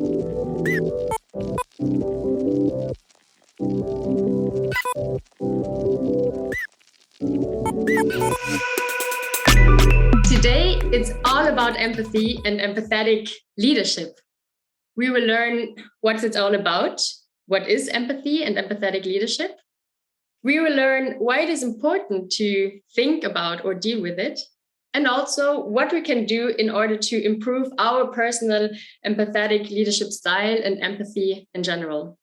Today, it's all about empathy and empathetic leadership. We will learn what it's all about, what is empathy and empathetic leadership. We will learn why it is important to think about or deal with it, and also what we can do in order to improve our personal empathetic leadership style and empathy in general.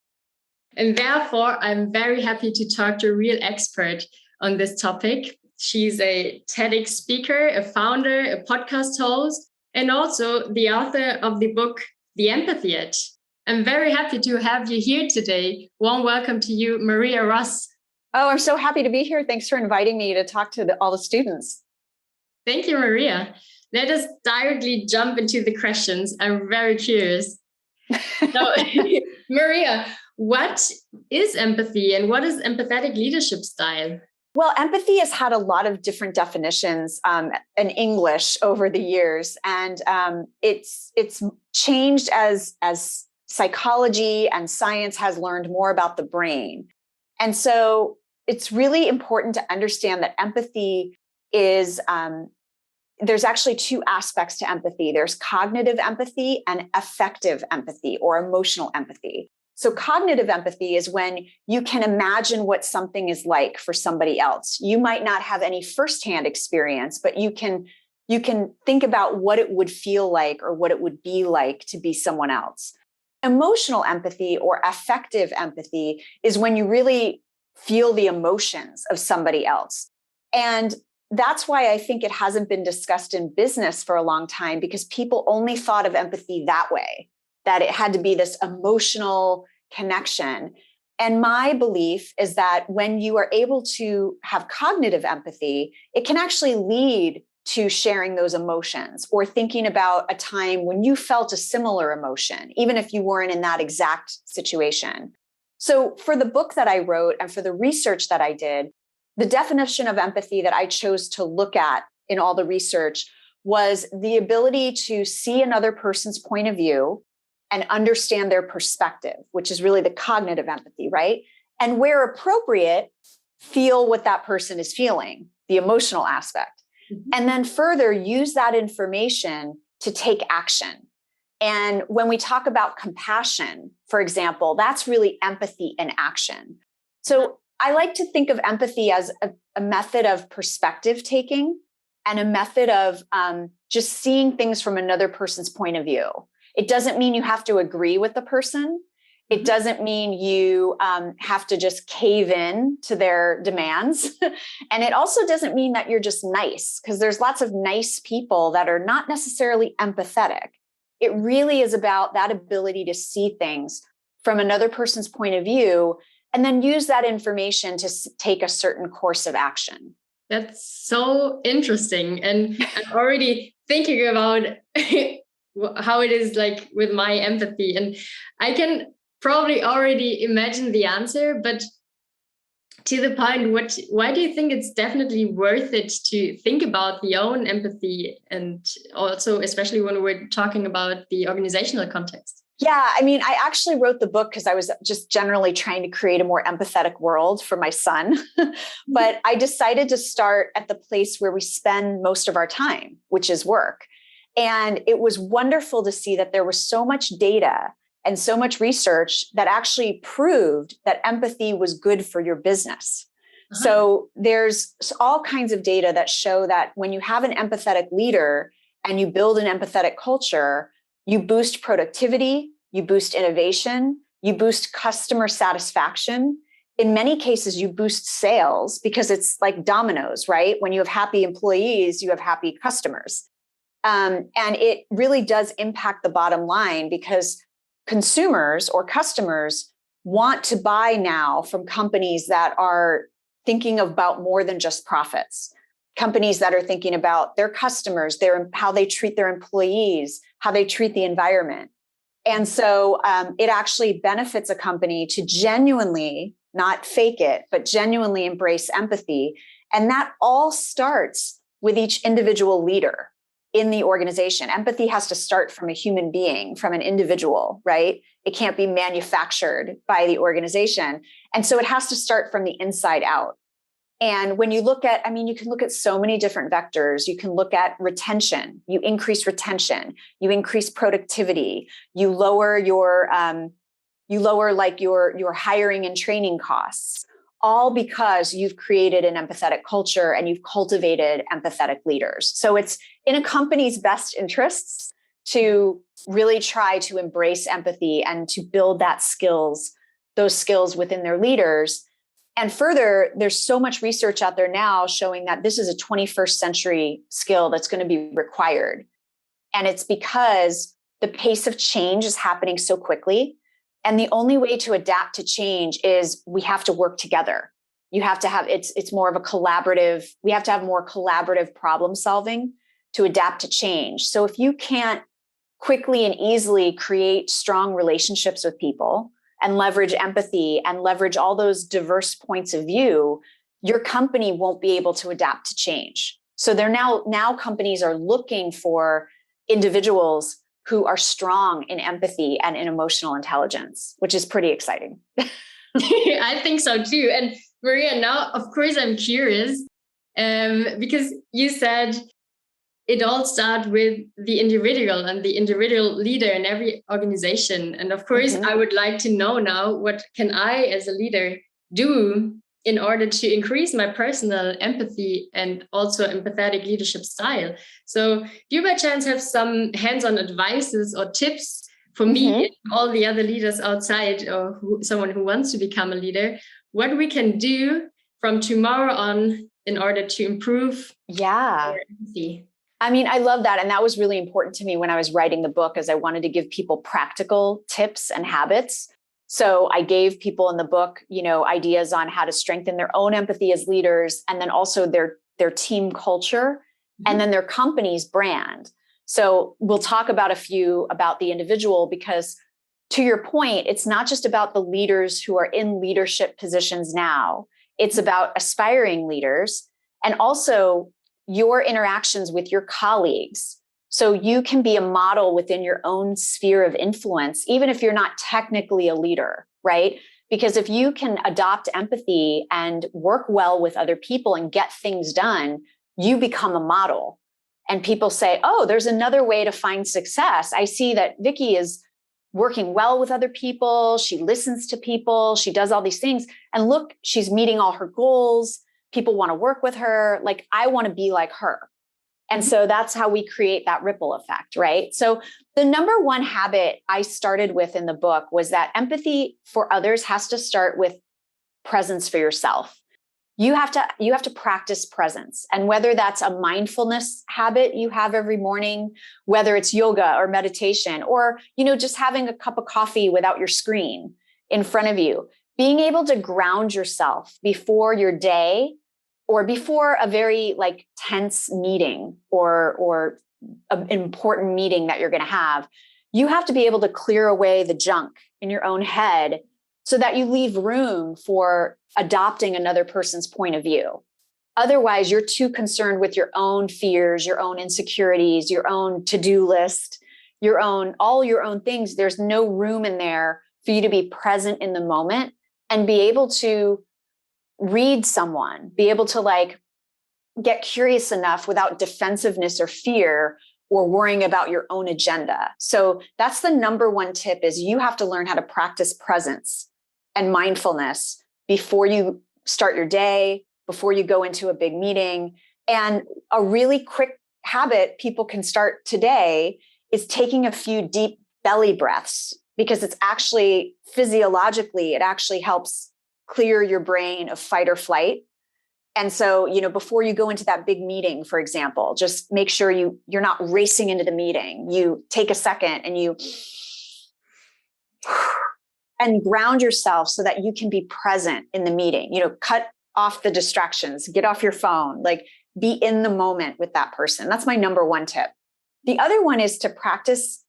And therefore, I'm very happy to talk to a real expert on this topic. She's a TedX speaker, a founder, a podcast host, and also the author of the book, Empathy and. I'm very happy to have you here today. Warm welcome to you, Maria Ross. Oh, I'm so happy to be here. Thanks for inviting me to talk to all the students. Thank you, Maria. Let us directly jump into the questions. I'm very curious. So, Maria, what is empathy and what is empathetic leadership style? Well, empathy has had a lot of different definitions in English over the years, and it's changed as psychology and science has learned more about the brain. And so it's really important to understand that empathy is, there's actually two aspects to empathy. There's cognitive empathy and affective empathy or emotional empathy. So cognitive empathy is when you can imagine what something is like for somebody else. You might not have any firsthand experience, but you can think about what it would feel like or what it would be like to be someone else. Emotional empathy or affective empathy is when you really feel the emotions of somebody else. And that's why I think it hasn't been discussed in business for a long time, because people only thought of empathy that way, that it had to be this emotional connection. And my belief is that when you are able to have cognitive empathy, it can actually lead to sharing those emotions or thinking about a time when you felt a similar emotion, even if you weren't in that exact situation. So for the book that I wrote and for the research that I did, the definition of empathy that I chose to look at in all the research was the ability to see another person's point of view and understand their perspective, which is really the cognitive empathy, right? And where appropriate, feel what that person is feeling, the emotional aspect. Mm-hmm. And then further use that information to take action. And when we talk about compassion, for example, that's really empathy in action. So I like to think of empathy as a method of perspective taking and a method of just seeing things from another person's point of view. It doesn't mean you have to agree with the person. It doesn't mean you have to just cave in to their demands. And it also doesn't mean that you're just nice, because there's lots of nice people that are not necessarily empathetic. It really is about that ability to see things from another person's point of view and then use that information to take a certain course of action. That's so interesting. And I'm already thinking about how it is like with my empathy. And I can probably already imagine the answer, but to the point, why do you think it's definitely worth it to think about the own empathy, and also especially when we're talking about the organizational context? Yeah, I mean, I actually wrote the book because I was just generally trying to create a more empathetic world for my son. But I decided to start at the place where we spend most of our time, which is work. And it was wonderful to see that there was so much data and so much research that actually proved that empathy was good for your business. Uh-huh. So there's all kinds of data that show that when you have an empathetic leader and you build an empathetic culture, you boost productivity, you boost innovation, you boost customer satisfaction. In many cases, you boost sales because it's like dominoes, right? When you have happy employees, you have happy customers. And it really does impact the bottom line because consumers or customers want to buy now from companies that are thinking about more than just profits. Companies that are thinking about their customers, how they treat their employees, how they treat the environment. And so it actually benefits a company to genuinely, not fake it, but genuinely embrace empathy. And that all starts with each individual leader. in the organization. Empathy has to start from a human being, from an individual, right? It can't be manufactured by the organization. And so it has to start from the inside out. And when you look at, you can look at so many different vectors. You can look at retention. You increase retention. You increase productivity. You lower your hiring and training costs, all because you've created an empathetic culture and you've cultivated empathetic leaders. So it's in a company's best interests to really try to embrace empathy and to build those skills within their leaders. And further, there's so much research out there now showing that this is a 21st century skill that's going to be required. And it's because the pace of change is happening so quickly. And the only way to adapt to change is we have to work together. You have to have, it's more of a collaborative, we have to have more collaborative problem solving to adapt to change. So if you can't quickly and easily create strong relationships with people and leverage empathy and leverage all those diverse points of view, your company won't be able to adapt to change. So they're now companies are looking for individuals who are strong in empathy and in emotional intelligence, which is pretty exciting. I think so too. And Maria, now, of course, I'm curious because you said it all starts with the individual and the individual leader in every organization. And of course, I would like to know now, what can I as a leader do in order to increase my personal empathy and also empathetic leadership style? So do you by chance have some hands-on advices or tips for me and all the other leaders outside, or someone who wants to become a leader, what we can do from tomorrow on in order to improve our empathy? I love that. And that was really important to me when I was writing the book, as I wanted to give people practical tips and habits. So I gave people in the book, ideas on how to strengthen their own empathy as leaders, and then also their team culture, and then their company's brand. So we'll talk about a few about the individual, because to your point, it's not just about the leaders who are in leadership positions now. It's about aspiring leaders and also your interactions with your colleagues. So you can be a model within your own sphere of influence, even if you're not technically a leader, right? Because if you can adopt empathy and work well with other people and get things done, you become a model. And people say, oh, there's another way to find success. I see that Vicky is working well with other people. She listens to people. She does all these things. And look, she's meeting all her goals. People want to work with her. Like, I want to be like her. And so that's how we create that ripple effect, right? So the number one habit I started with in the book was that empathy for others has to start with presence for yourself. You have to practice presence. And whether that's a mindfulness habit you have every morning, whether it's yoga or meditation, or, just having a cup of coffee without your screen in front of you, being able to ground yourself before your day or before a very tense meeting or an important meeting that you're going to have, you have to be able to clear away the junk in your own head so that you leave room for adopting another person's point of view. Otherwise, you're too concerned with your own fears, your own insecurities, your own to-do list, all your own things. There's no room in there for you to be present in the moment and be able to read someone, be able to get curious enough without defensiveness or fear or worrying about your own agenda. So that's the number one tip, is you have to learn how to practice presence and mindfulness before you start your day, before you go into a big meeting. And a really quick habit people can start today is taking a few deep belly breaths, because it's actually physiologically, it actually helps clear your brain of fight or flight. And so, before you go into that big meeting, for example, just make sure you're not racing into the meeting. You take a second and ground yourself so that you can be present in the meeting. Cut off the distractions, get off your phone, be in the moment with that person. That's my number one tip. The other one is to practice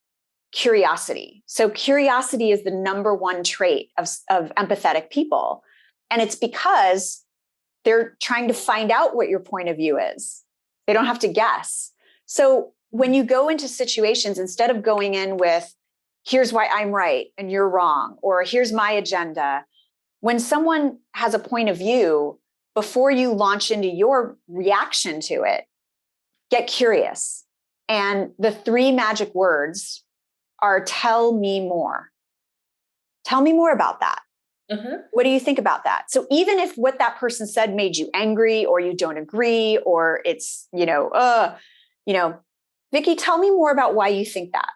curiosity. So curiosity is the number one trait of empathetic people. And it's because they're trying to find out what your point of view is. They don't have to guess. So when you go into situations, instead of going in with, here's why I'm right and you're wrong, or here's my agenda, when someone has a point of view, before you launch into your reaction to it, get curious. And the 3 magic words are, tell me more. Tell me more about that. What do you think about that? So even if what that person said made you angry, or you don't agree, or it's, Vicky, tell me more about why you think that.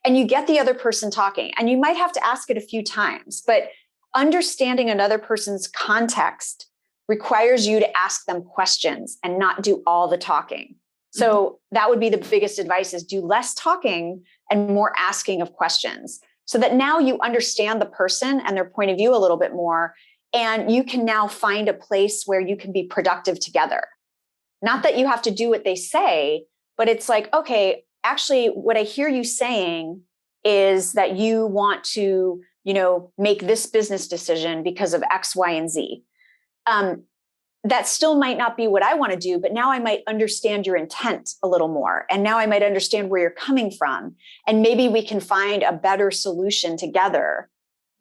And you get the other person talking, and you might have to ask it a few times, but understanding another person's context requires you to ask them questions and not do all the talking. So that would be the biggest advice, is do less talking and more asking of questions, so that now you understand the person and their point of view a little bit more. And you can now find a place where you can be productive together. Not that you have to do what they say, but it's like, okay, actually, what I hear you saying is that you want to, make this business decision because of X, Y, and Z. That still might not be what I want to do, but now I might understand your intent a little more. And now I might understand where you're coming from. And maybe we can find a better solution together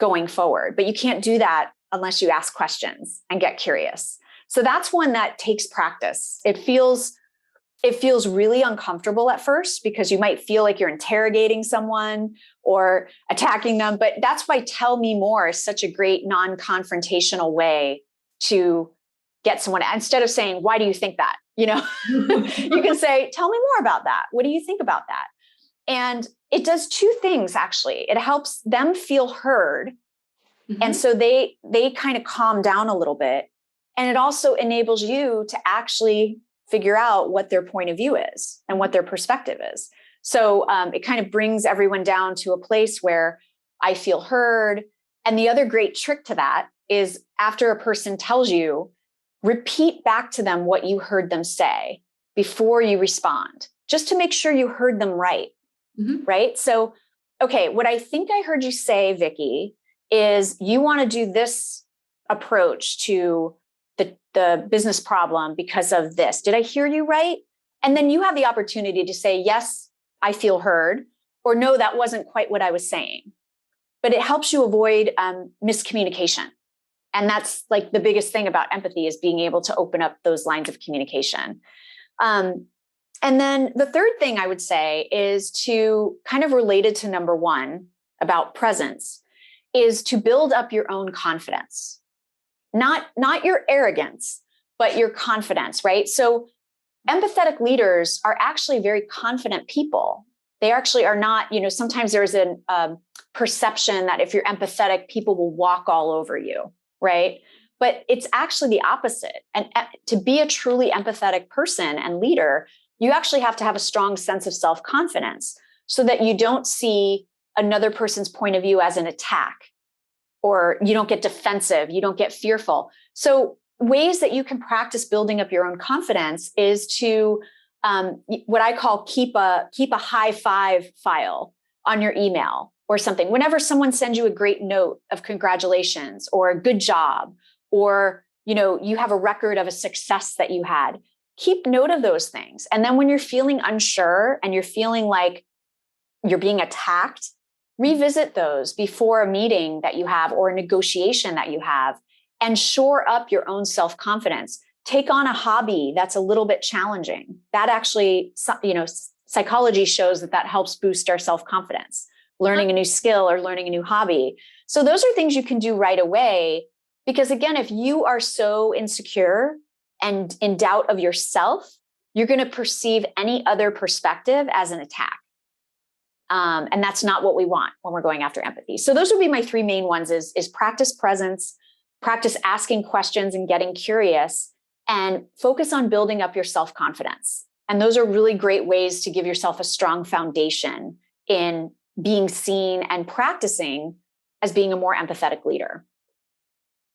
going forward. But you can't do that unless you ask questions and get curious. So that's one that takes practice. It feels really uncomfortable at first, because you might feel like you're interrogating someone or attacking them. But that's why tell me more is such a great non-confrontational way to get someone, instead of saying, why do you think that? You can say, tell me more about that. What do you think about that? And it does 2 things, actually. It helps them feel heard. And so they kind of calm down a little bit. And it also enables you to actually figure out what their point of view is and what their perspective is. So it kind of brings everyone down to a place where I feel heard. And the other great trick to that is, after a person tells you, repeat back to them what you heard them say before you respond, just to make sure you heard them right. Right? So, okay, what I think I heard you say, Vicky, is you want to do this approach to the business problem because of this. Did I hear you right? And then you have the opportunity to say, yes, I feel heard, or no, that wasn't quite what I was saying. But it helps you avoid miscommunication. And that's like the biggest thing about empathy, is being able to open up those lines of communication. And then the third thing I would say is, to kind of related to number 1 about presence, is to build up your own confidence. Not your arrogance, but your confidence, right? So empathetic leaders are actually very confident people. They actually are not, sometimes there's a perception that if you're empathetic, people will walk all over you, right? But it's actually the opposite. And to be a truly empathetic person and leader, you actually have to have a strong sense of self-confidence, so that you don't see another person's point of view as an attack, or you don't get defensive, you don't get fearful. So ways that you can practice building up your own confidence is to what I call keep a high five file on your email or something. Whenever someone sends you a great note of congratulations or a good job, or you have a record of a success that you had, keep note of those things. And then when you're feeling unsure and you're feeling like you're being attacked, revisit those before a meeting that you have or a negotiation that you have, and shore up your own self-confidence. Take on a hobby that's a little bit challenging. That actually, psychology shows that helps boost our self-confidence, learning a new skill or learning a new hobby. So those are things you can do right away. Because again, if you are so insecure and in doubt of yourself, you're going to perceive any other perspective as an attack. And that's not what we want when we're going after empathy. So those would be my 3 main ones: is practice presence, practice asking questions and getting curious, and focus on building up your self-confidence. And those are really great ways to give yourself a strong foundation in being seen and practicing as being a more empathetic leader.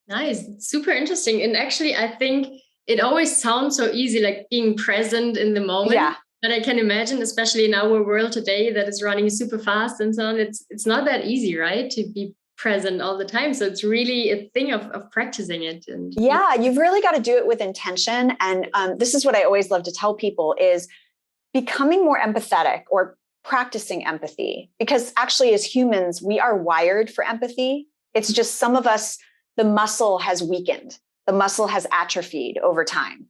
Nice. Super interesting. And actually, I think it always sounds so easy, like being present in the moment. Yeah. But I can imagine, especially in our world today that is running super fast and so on, it's not that easy, right? To be present all the time. So it's really a thing of practicing it. And yeah, you've really got to do it with intention. And this is what I always love to tell people is, becoming more empathetic or practicing empathy, because actually as humans, we are wired for empathy. It's just some of us, the muscle has weakened, the muscle has atrophied over time.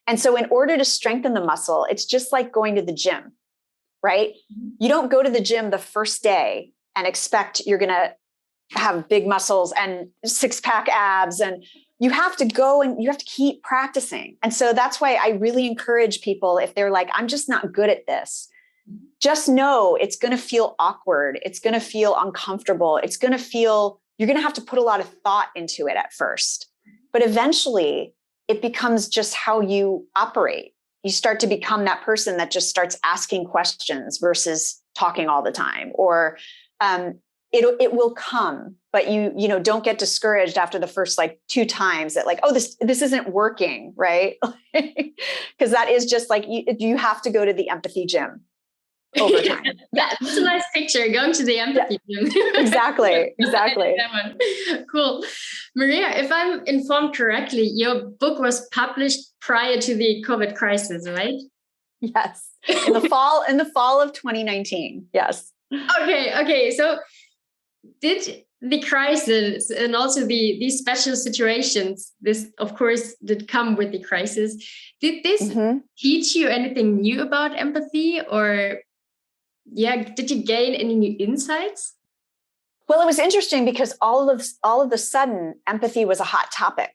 And so in order to strengthen the muscle, it's just like going to the gym, right? You don't go to the gym the first day and expect you're going to have big muscles and six-pack abs, and you have to go and you have to keep practicing. And so that's why I really encourage people, if they're like, I'm just not good at this, just know it's going to feel awkward. It's going to feel uncomfortable. It's going to feel, you're going to have to put a lot of thought into it at first, but eventually it becomes just how you operate. You start to become that person that just starts asking questions versus talking all the time, or it will come, but you know, don't get discouraged after the first like 2 times that like, oh, this isn't working, right? Because that is just like, you have to go to the empathy gym over time. Yeah, that's a nice picture, going to the empathy gym. Exactly. That one. Cool. Maria, if I'm informed correctly, your book was published prior to the COVID crisis, right? Yes. In the fall of 2019. Yes. Okay. So did the crisis and also these special situations, this of course did come with the crisis, did this teach you anything new about empathy, or did you gain any new insights? Well, it was interesting because all of the sudden empathy was a hot topic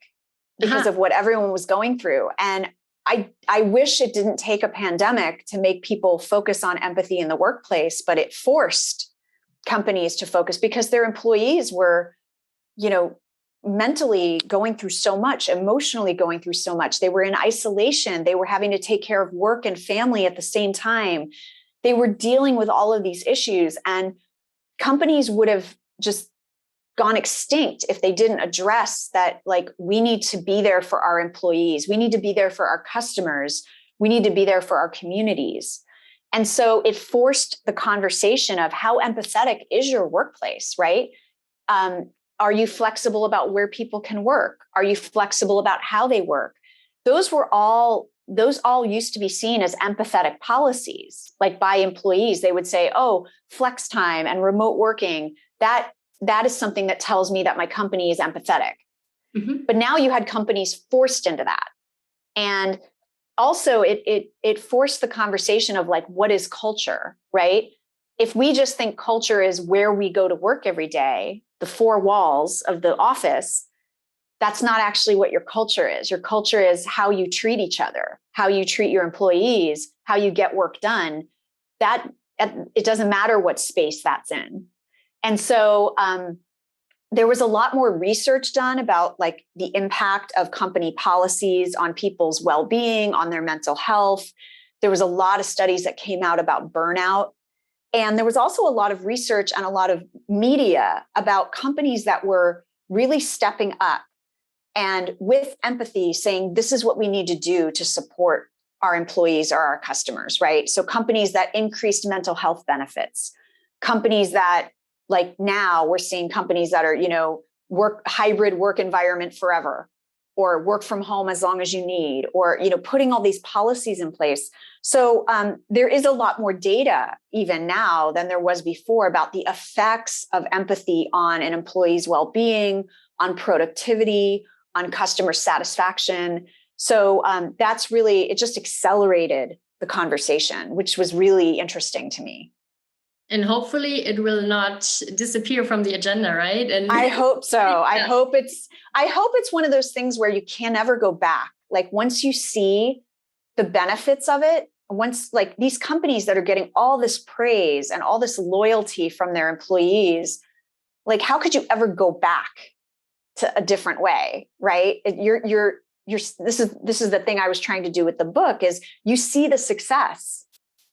because of what everyone was going through. And I wish it didn't take a pandemic to make people focus on empathy in the workplace, but it forced companies to focus because their employees were, you know, mentally going through so much, emotionally going through so much. They were in isolation. They were having to take care of work and family at the same time. They were dealing with all of these issues, and companies would have just gone extinct if they didn't address that. Like, we need to be there for our employees. We need to be there for our customers. We need to be there for our communities. And so it forced the conversation of how empathetic is your workplace, right? Are you flexible about where people can work? Are you flexible about how they work? Those all used to be seen as empathetic policies, like by employees. They would say, oh, flex time and remote working, that is something that tells me that my company is empathetic. But now you had companies forced into that. And also it forced the conversation of like, what is culture, right? If we just think culture is where we go to work every day, the 4 walls of the office, that's not actually what your culture is. Your culture is how you treat each other, how you treat your employees, how you get work done. That it doesn't matter what space that's in. And so there was a lot more research done about like the impact of company policies on people's well-being, on their mental health. There was a lot of studies that came out about burnout. And there was also a lot of research and a lot of media about companies that were really stepping up and with empathy saying, this is what we need to do to support our employees or our customers, right? So companies that increased mental health benefits, companies that, like now we're seeing companies that are, you know, hybrid work environment forever, or work from home as long as you need, or, you know, putting all these policies in place. So there is a lot more data even now than there was before about the effects of empathy on an employee's well-being, on productivity, on customer satisfaction. So that's really, it just accelerated the conversation, which was really interesting to me. And hopefully it will not disappear from the agenda, right? And I hope so. I hope it's one of those things where you can never go back. Like once you see the benefits of it, once like these companies that are getting all this praise and all this loyalty from their employees, like how could you ever go back to a different way, right? This is the thing I was trying to do with the book is you see the success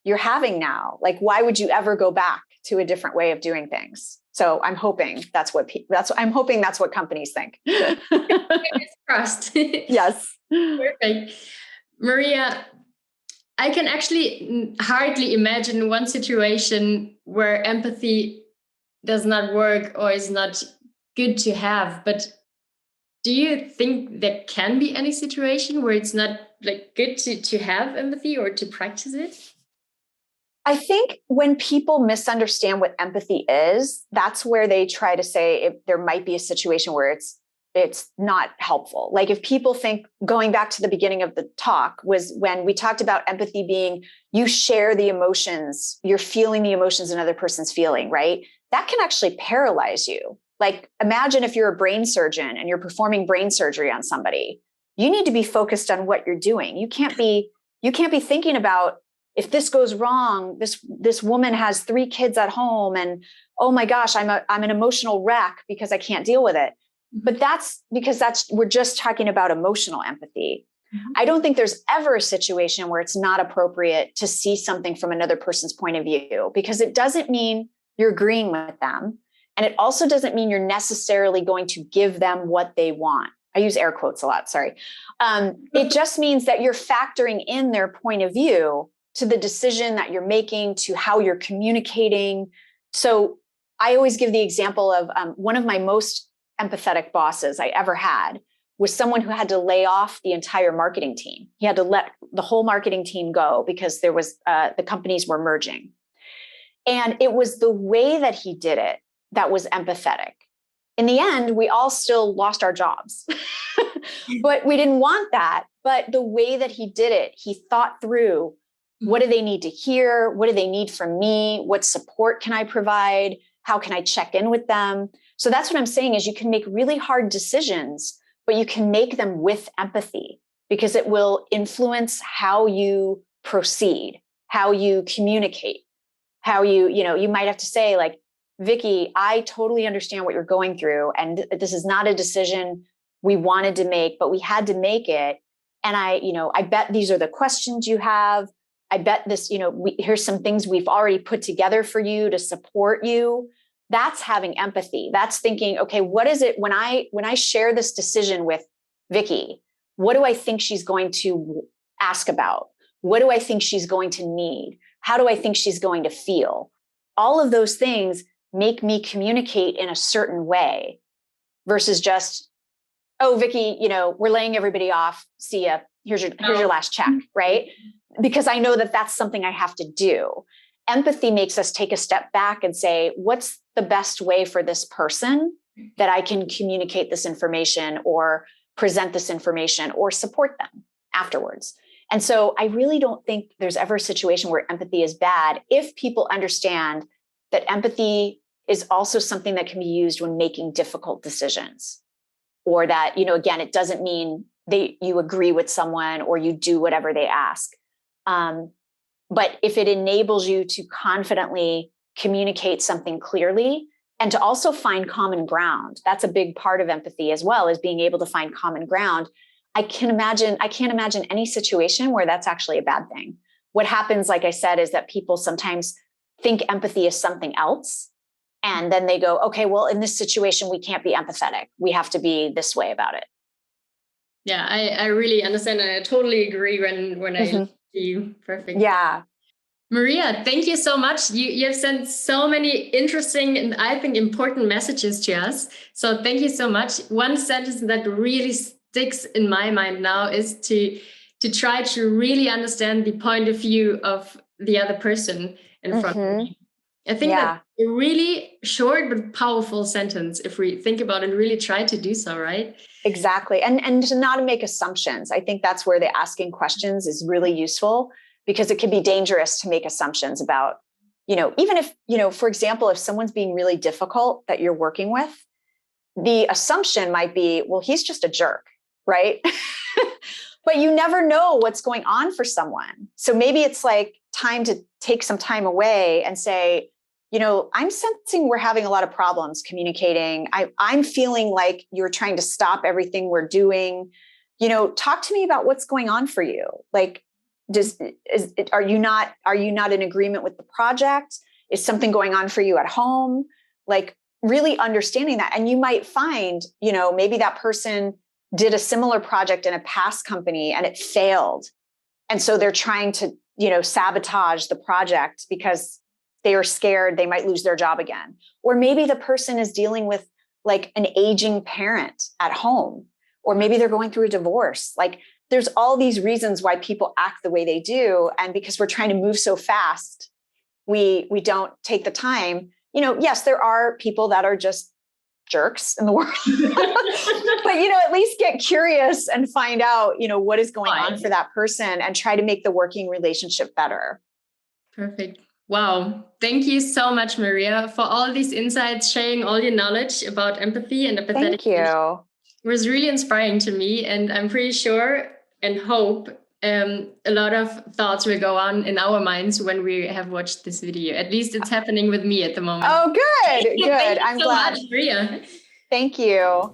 you're having now. Like, why would you ever go back to a different way of doing things? So I'm hoping that's what companies think. Fingers crossed. Yes. Perfect. Maria, I can actually hardly imagine one situation where empathy does not work or is not good to have. But do you think there can be any situation where it's not like good to have empathy or to practice it? I think when people misunderstand what empathy is, that's where they try to say there might be a situation where it's not helpful. Like if people think, going back to the beginning of the talk, was when we talked about empathy being you share the emotions, you're feeling the emotions another person's feeling, right? That can actually paralyze you. Like imagine if you're a brain surgeon and you're performing brain surgery on somebody. You need to be focused on what you're doing. You can't be thinking about, if this goes wrong, this woman has 3 kids at home and, oh my gosh, I'm an emotional wreck because I can't deal with it. But that's because we're just talking about emotional empathy. Mm-hmm. I don't think there's ever a situation where it's not appropriate to see something from another person's point of view, because it doesn't mean you're agreeing with them. And it also doesn't mean you're necessarily going to give them what they want. I use air quotes a lot, sorry. It just means that you're factoring in their point of view to the decision that you're making, to how you're communicating. So I always give the example of one of my most empathetic bosses I ever had was someone who had to lay off the entire marketing team. He had to let the whole marketing team go because there was the companies were merging. And it was the way that he did it that was empathetic. In the end, we all still lost our jobs, but we didn't want that. But the way that he did it, he thought through, what do they need to hear? What do they need from me? What support can I provide? How can I check in with them? So that's what I'm saying is you can make really hard decisions, but you can make them with empathy because it will influence how you proceed, how you communicate, how you might have to say like, Vicky, I totally understand what you're going through. And this is not a decision we wanted to make, but we had to make it. And I bet these are the questions you have. I bet this, here's some things we've already put together for you to support you. That's having empathy. That's thinking, okay, what is it when I share this decision with Vicky, what do I think she's going to ask about? What do I think she's going to need? How do I think she's going to feel? All of those things make me communicate in a certain way versus just, oh, Vicky, we're laying everybody off. See ya. Here's your last check, right? Because I know that that's something I have to do. Empathy makes us take a step back and say, what's the best way for this person that I can communicate this information or present this information or support them afterwards? And so I really don't think there's ever a situation where empathy is bad if people understand that empathy is also something that can be used when making difficult decisions, or that, again, it doesn't mean you agree with someone or you do whatever they ask. But if it enables you to confidently communicate something clearly and to also find common ground, that's a big part of empathy as well, is being able to find common ground. I can't imagine any situation where that's actually a bad thing. What happens, like I said, is that people sometimes think empathy is something else. And then they go, okay, well, in this situation, we can't be empathetic. We have to be this way about it. Yeah, I really understand. And I totally agree when I see you. Perfect. Yeah. Maria, thank you so much. You have sent so many interesting and I think important messages to us. So thank you so much. One sentence that really sticks in my mind now is to try to really understand the point of view of the other person in front of me. I think that's a really short but powerful sentence if we think about it and really try to do so, right? Exactly. And to not make assumptions. I think that's where the asking questions is really useful, because it can be dangerous to make assumptions about, even if, for example, if someone's being really difficult that you're working with, the assumption might be, well, he's just a jerk, right? But you never know what's going on for someone. So maybe it's like time to take some time away and say, I'm sensing we're having a lot of problems communicating. I'm feeling like you're trying to stop everything we're doing. Talk to me about what's going on for you. Like, are you not in agreement with the project? Is something going on for you at home? Like, really understanding that. And you might find, maybe that person did a similar project in a past company and it failed. And so they're trying to, sabotage the project because they are scared they might lose their job again. Or maybe the person is dealing with like an aging parent at home, or maybe they're going through a divorce. Like, there's all these reasons why people act the way they do. And because we're trying to move so fast, we don't take the time, yes, there are people that are just jerks in the world, but, at least get curious and find out, what is going on for that person and try to make the working relationship better. Perfect. Wow. Thank you so much, Maria, for all these insights, sharing all your knowledge about empathy and empathetic. Thank you. It was really inspiring to me, and I'm pretty sure and hope a lot of thoughts will go on in our minds when we have watched this video. At least it's happening with me at the moment. Oh, good. Good. Thank you I'm so glad. much, Maria. Thank you.